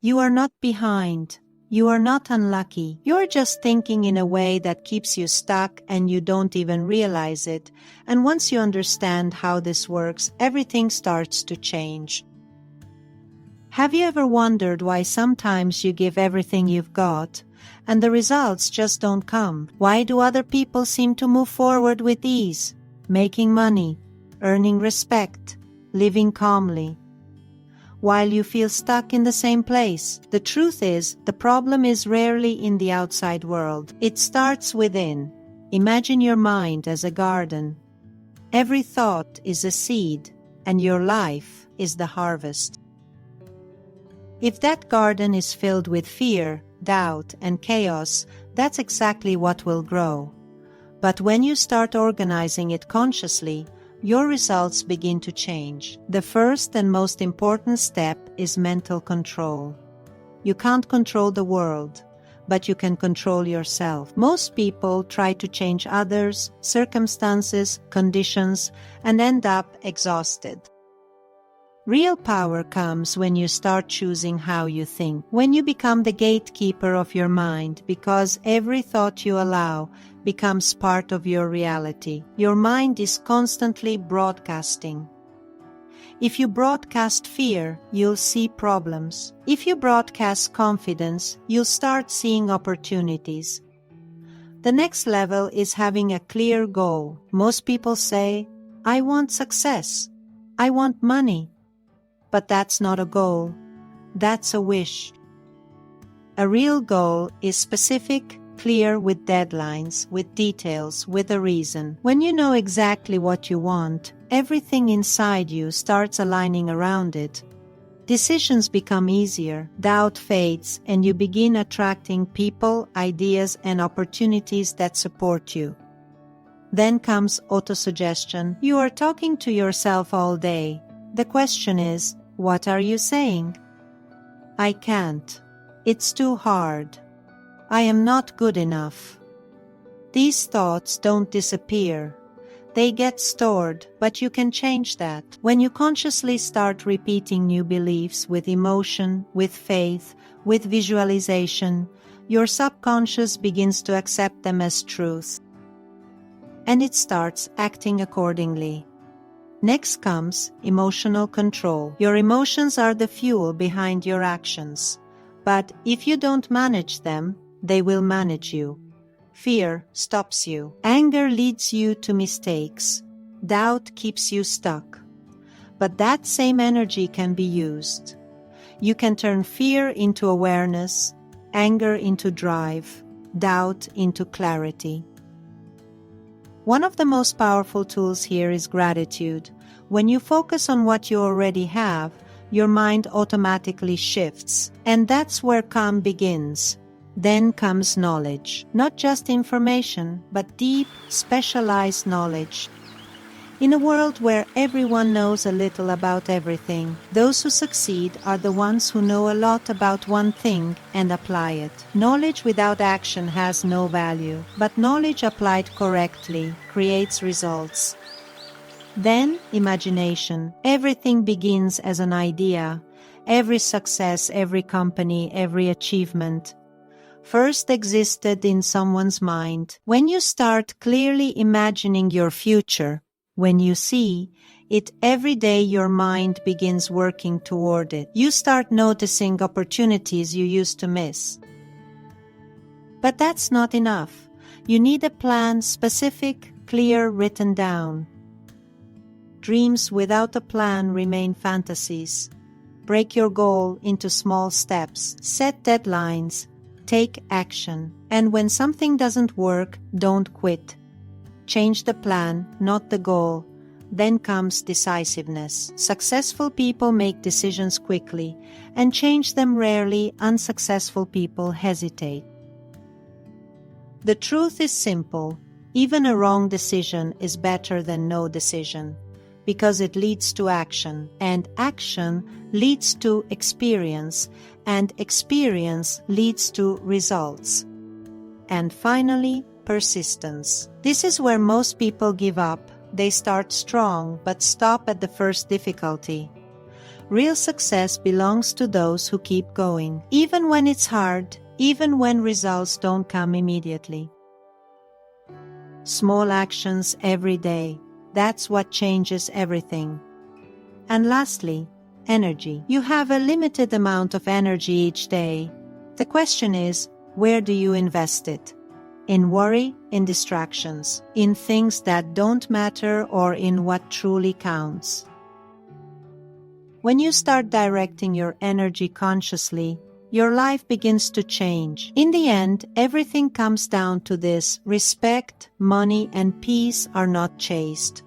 You are not behind. You are not unlucky. You're just thinking in a way that keeps you stuck and you don't even realize it. And once you understand how this works, everything starts to change. Have you ever wondered why sometimes you give everything you've got and the results just don't come? Why do other people seem to move forward with ease, making money, earning respect, living calmly, while you feel stuck in the same place? The truth is, the problem is rarely in the outside world. It starts within. Imagine your mind as a garden. Every thought is a seed, and your life is the harvest. If that garden is filled with fear, doubt, and chaos, that's exactly what will grow. But when you start organizing it consciously, your results begin to change. The first and most important step is mental control. You can't control the world, but you can control yourself. Most people try to change others, circumstances, conditions, and end up exhausted. Real power comes when you start choosing how you think, when you become the gatekeeper of your mind, because every thought you allow becomes part of your reality. Your mind is constantly broadcasting. If you broadcast fear, you'll see problems. If you broadcast confidence, you'll start seeing opportunities. The next level is having a clear goal. Most people say, I want success. I want money. But that's not a goal. That's a wish. A real goal is specific, clear, with deadlines, with details, with a reason. When you know exactly what you want, everything inside you starts aligning around it. Decisions become easier, doubt fades, and you begin attracting people, ideas, and opportunities that support you. Then comes autosuggestion. You are talking to yourself all day. The question is, what are you saying? I can't. It's too hard. I am not good enough. These thoughts don't disappear. They get stored, but you can change that. When you consciously start repeating new beliefs with emotion, with faith, with visualization, your subconscious begins to accept them as truth. And it starts acting accordingly. Next comes emotional control. Your emotions are the fuel behind your actions. But if you don't manage them, they will manage you. Fear stops you. Anger leads you to mistakes. Doubt keeps you stuck. But that same energy can be used. You can turn fear into awareness, anger into drive, doubt into clarity. One of the most powerful tools here is gratitude. When you focus on what you already have, your mind automatically shifts. And that's where calm begins. Then comes knowledge. Not just information, but deep, specialized knowledge. In a world where everyone knows a little about everything, those who succeed are the ones who know a lot about one thing and apply it. Knowledge without action has no value, but knowledge applied correctly creates results. Then, imagination. Everything begins as an idea. Every success, every company, every achievement first existed in someone's mind. When you start clearly imagining your future, when you see it every day, your mind begins working toward it. You start noticing opportunities you used to miss. But that's not enough. You need a plan, specific, clear, written down. Dreams without a plan remain fantasies. Break your goal into small steps. Set deadlines. Take action. And when something doesn't work, don't quit. Change the plan, not the goal. Then comes decisiveness. Successful people make decisions quickly and change them rarely. Unsuccessful people hesitate. The truth is simple. Even a wrong decision is better than no decision, because it leads to action, and action leads to experience, and experience leads to results. And finally, persistence. This is where most people give up. They start strong but stop at the first difficulty. Real success belongs to those who keep going, even when it's hard, even when results don't come immediately. Small actions every day. That's what changes everything. And lastly, energy. You have a limited amount of energy each day. The question is, where do you invest it? In worry, in distractions, in things that don't matter, or in what truly counts? When you start directing your energy consciously, your life begins to change. In the end, everything comes down to this: respect, money, and peace are not chased.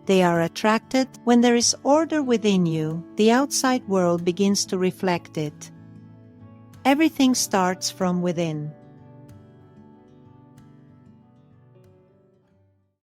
They are attracted. When there is order within you, the outside world begins to reflect it. Everything starts from within.